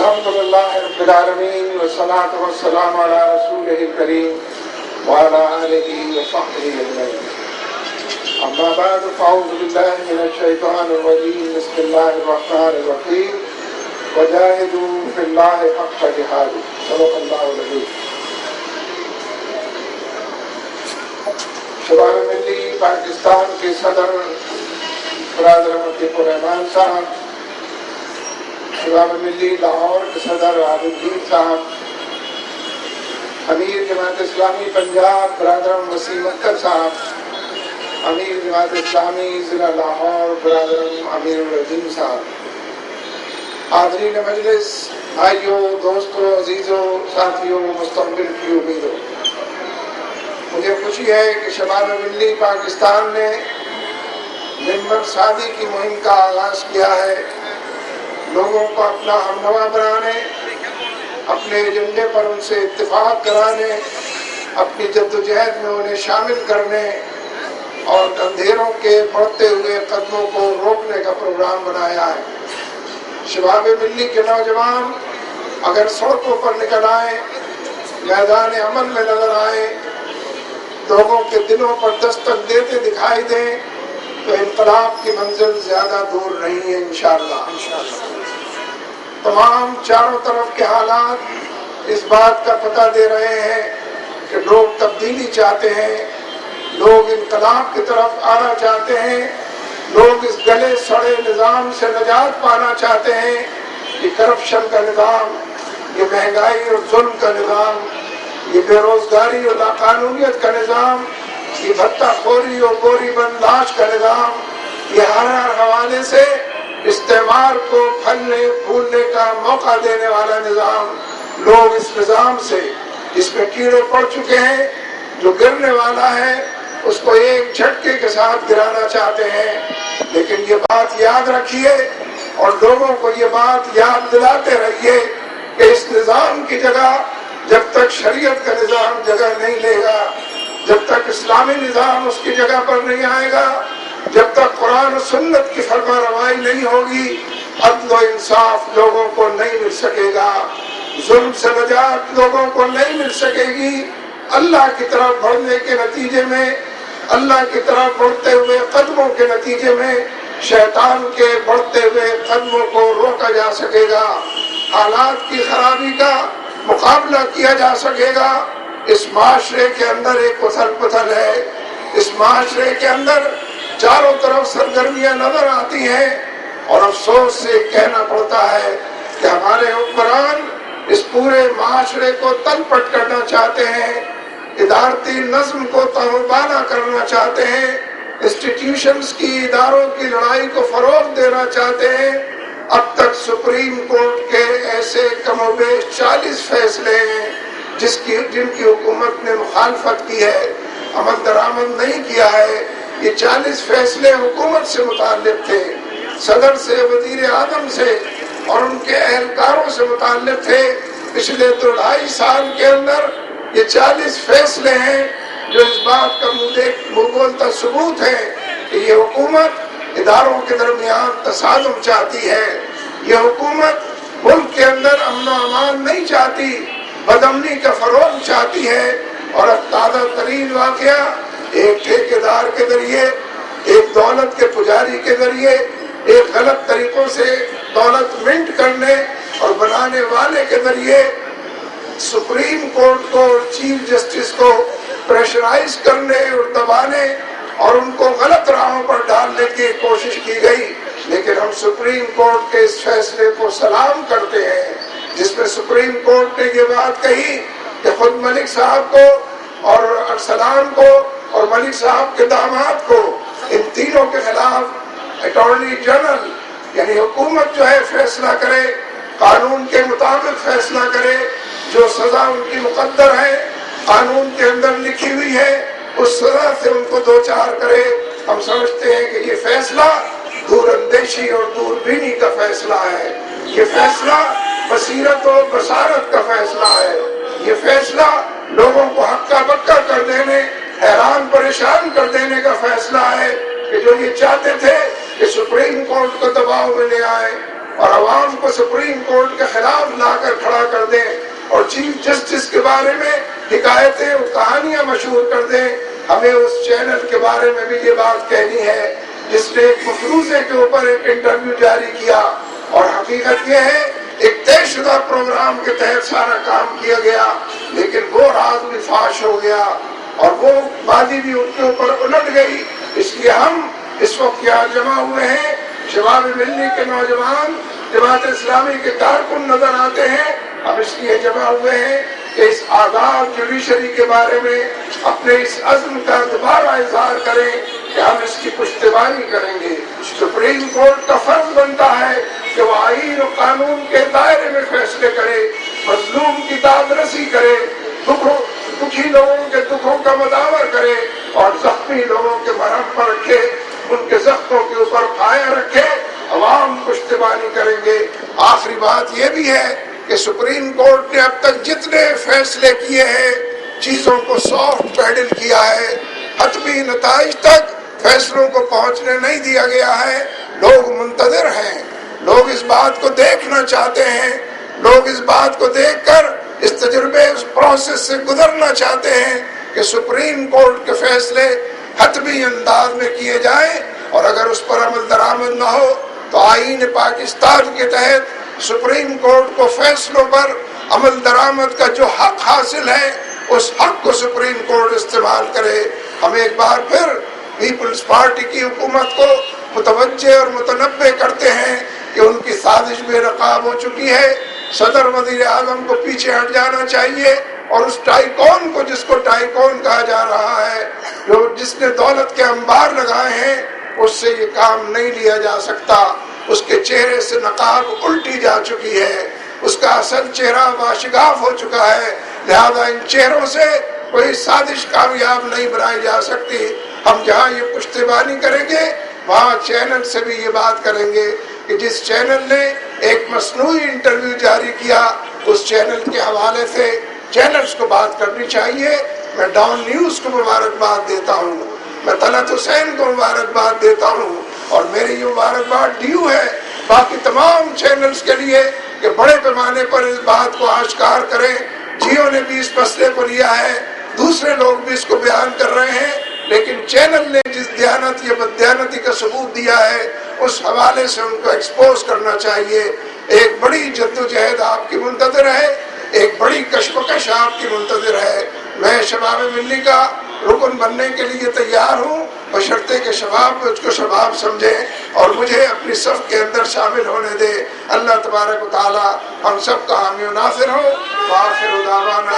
الحمد لله رب العالمين والصلاة والسلام على رسوله الكريم وعلى آله وصحبه أجمعين. أما بعد فأعوذ بالله من الشيطان الرجيم. بسم الله الرحمن الرحيم. وجاهدوا في الله حق جهاده. صدق الله العظيم. شباب ملی پاکستان کے صدر برادر مطیب الرحمان صاحب، شباب ملی لاہور کے صدر عابدالدین صاحب، امیر جماعت اسلامی پنجاب برادر وسیم اختر صاحب، امیر جماعت اسلامی ضلع لاہور برادر امیر الرحیم صاحب، حاضرین مجلس، بھائیوں، دوستوں، عزیزوں، ساتھیوں، مستقبل کی امیدوں، مجھے خوشی ہے کہ شباب ملی پاکستان نے ممبر شادی کی مہم کا آغاز کیا ہے. لوگوں کو اپنا ہمنوا بنانے، اپنے ایجنڈے پر ان سے اتفاق کرانے، اپنی جدوجہد میں انہیں شامل کرنے اور اندھیروں کے بڑھتے ہوئے قدموں کو روکنے کا پروگرام بنایا ہے. شباب ملی کے نوجوان اگر سڑکوں پر نکل آئیں، میدان عمل میں نظر آئیں، لوگوں کے دلوں پر دستک دیتے دکھائی دیں تو انقلاب کی منزل زیادہ دور نہیں ہے انشاءاللہ. تمام چاروں طرف کے حالات اس بات کا پتہ دے رہے ہیں کہ لوگ تبدیلی چاہتے ہیں، لوگ انقلاب کی طرف آنا چاہتے ہیں، لوگ اس گلے سڑے نظام سے نجات پانا چاہتے ہیں. یہ کرپشن کا نظام، یہ مہنگائی اور ظلم کا نظام، یہ بے روزگاری اور لاقانونیت کا نظام، یہ بھتہ خوری اور گوری بنداز کا نظام، یہ ہر حوالے سے استعمار کو پھلنے پھولنے کا موقع دینے والا نظام. لوگ اس نظام سے جس میں کیڑے پڑ چکے ہیں، جو گرنے والا ہے، اس کو ایک جھٹکے کے ساتھ گرانا چاہتے ہیں. لیکن یہ بات یاد رکھیے اور لوگوں کو یہ بات یاد دلاتے رہیے کہ اس نظام کی جگہ جب تک شریعت کا نظام جگہ نہیں لے گا، جب تک اسلامی نظام اس کی جگہ پر نہیں آئے گا، جب تک قرآن و سنت کی فرما روائی نہیں ہوگی، عدل و انصاف لوگوں کو نہیں مل سکے گا، ظلم سے نجات لوگوں کو نہیں مل سکے گی. اللہ کی طرف بڑھنے کے نتیجے میں، اللہ کی طرف بڑھتے ہوئے قدموں کے نتیجے میں شیطان کے بڑھتے ہوئے قدموں کو روکا جا سکے گا، حالات کی خرابی کا مقابلہ کیا جا سکے گا. اس معاشرے کے اندر ایک اتھل پتھل ہے، اس معاشرے کے اندر چاروں طرف سرگرمیاں نظر آتی ہیں اور افسوس سے کہنا پڑتا ہے کہ ہمارے حکمران اس پورے معاشرے کو تل پٹ کرنا چاہتے ہیں، ادارتی نظم کو تہوبانہ کرنا چاہتے ہیں، انسٹیٹیوشنز کی، اداروں کی لڑائی کو فروغ دینا چاہتے ہیں. اب تک سپریم کورٹ کے ایسے کم و بیش 40 فیصلے ہیں جن کی حکومت نے مخالفت کی ہے، عمل درآمد نہیں کیا ہے. یہ 40 فیصلے حکومت سے متعلق تھے، صدر سے، وزیر اعظم سے اور ان کے اہلکاروں سے متعلق تھے. پچھلے 2.5 سال کے اندر یہ 40 فیصلے ہیں جو اس بات کا منہ بولتا ثبوت ہے کہ یہ حکومت اداروں کے درمیان تصادم چاہتی ہے. یہ حکومت ملک کے اندر امن و امان نہیں چاہتی، بدامنی کا فروغ چاہتی ہے. اور اب تازہ ترین واقعہ ایک ٹھیکیدار کے ذریعے، ایک دولت کے پجاری کے ذریعے، ایک غلط طریقوں سے دولت منٹ کرنے اور بنانے والے کے ذریعے سپریم کورٹ کو اور چیف جسٹس کو پریشرائز کرنے اور دبانے اور ان کو غلط راہوں پر ڈالنے کی کوشش کی گئی. لیکن ہم سپریم کورٹ کے اس فیصلے کو سلام کرتے ہیں جس میں سپریم کورٹ نے یہ بات کہی کہ خود ملک صاحب کو اور ارسلان کو اور ملک صاحب کے داماد کو، ان تینوں کے خلاف اٹارنی جنرل یعنی حکومت جو ہے فیصلہ کرے، قانون کے مطابق فیصلہ کرے، جو سزا ان کی مقدر ہے، قانون کے اندر لکھی ہوئی ہے، اس سزا سے ان کو دوچار کرے. ہم سمجھتے ہیں کہ یہ فیصلہ دور اندیشی اور دور بینی کا فیصلہ ہے، یہ فیصلہ بصیرت و بصارت کا فیصلہ ہے، یہ فیصلہ لوگوں کو ہکا بکا کر دینے، حیران پریشان کر دینے کا فیصلہ ہے کہ جو یہ چاہتے تھے کہ سپریم کورٹ کو دباؤ میں لے آئے، اور عوام کو سپریم کورٹ کے خلاف لا کر کھڑا کر دیں اور چیف جسٹس کے بارے میں حکایتیں اور کہانیاں مشہور کر دیں. ہمیں اس چینل کے بارے میں بھی یہ بات کہنی ہے جس نے ایک مفروضے کے اوپر ایک انٹرویو جاری کیا، اور حقیقت یہ ہے ایک طے شدہ پروگرام کے تحت سارا کام کیا گیا، لیکن وہ راز بھی فاش ہو گیا اور وہ بازی بھی ان کے اوپر الٹ گئی. اس لیے ہم اس وقت یہاں جمع ہوئے ہیں. شباب ملی کے نوجوان جماعت اسلامی کے کارکن نظر آتے ہیں. ہم اس لیے جمع ہوئے ہیں کہ اس آزاد جوڈیشری کے بارے میں اپنے اس عزم کا دوبارہ اظہار کریں کہ ہم اس کی پشتیبانی کریں گے. سپریم کورٹ کا فرض بنتا ہے کہ وہ آئین و قانون کے دائرے میں فیصلے کرے، مظلوم کی داد رسی کرے، دکھی لوگوں کے دکھوں کا مداور کرے اور زخمی لوگوں کے مرہم پر رکھے، ان کے زخموں کے اوپر پایا رکھے. عوام پشتیبانی کریں گے. آخری بات یہ بھی ہے کہ سپریم کورٹ نے اب تک جتنے فیصلے کیے ہیں چیزوں کو سافٹ پیڈل کیا ہے، حتمی نتائج تک فیصلوں کو پہنچنے نہیں دیا گیا ہے. لوگ منتظر ہیں، لوگ اس بات کو دیکھنا چاہتے ہیں، لوگ اس بات کو دیکھ کر اس تجربے اس پروسیس سے گزرنا چاہتے ہیں کہ سپریم کورٹ کے فیصلے حتمی انداز میں کیے جائیں، اور اگر اس پر عمل درآمد نہ ہو تو آئین پاکستان کے تحت سپریم کورٹ کو فیصلوں پر عمل درآمد کا جو حق حاصل ہے اس حق کو سپریم کورٹ استعمال کرے. ہم ایک بار پھر پیپلز پارٹی کی حکومت کو متوجہ اور متنبہ کرتے ہیں کہ ان کی سازش بے نقاب ہو چکی ہے. صدر وزیر اعظم کو پیچھے ہٹ جانا چاہیے اور اس ٹائیکون کو، جس کو ٹائیکون کہا جا رہا ہے، جس نے دولت کے انبار لگائے ہیں، اس سے یہ کام نہیں لیا جا سکتا. اس کے چہرے سے نقاب الٹی جا چکی ہے، اس کا اصل چہرہ واشگاف ہو چکا ہے. لہذا ان چہروں سے کوئی سازش کامیاب نہیں بنائی جا سکتی. ہم جہاں یہ پشتیبانی کریں گے وہاں چینل سے بھی یہ بات کریں گے کہ جس چینل نے ایک مصنوعی انٹرویو جاری کیا اس چینل کے حوالے سے چینلز کو بات کرنی چاہیے. میں ڈان نیوز کو مبارکباد دیتا ہوں، میں طلعت حسین کو مبارکباد دیتا ہوں، اور میری یہ مبارکباد ڈیو ہے باقی تمام چینلز کے لیے کہ بڑے پیمانے پر اس بات کو آشکار کریں. جیو نے بھی اس مسئلے کو لیا ہے، دوسرے لوگ بھی اس کو بیان کر رہے ہیں، لیکن چینل نے جس دیانت یا بددیانتی کا ثبوت دیا ہے اس حوالے سے ان کو ایکسپوز کرنا چاہیے. ایک بڑی جدوجہد آپ کی منتظر ہے، ایک بڑی کشمکش آپ کی منتظر ہے. میں شباب ملی کا رکن بننے کے لیے تیار ہوں، بشرطے کہ شباب مجھ کو شباب سمجھیں اور مجھے اپنی صف کے اندر شامل ہونے دے. اللہ تبارک و تعالی ہم سب کا حامی و ناصر ہو. وآخر دعوانا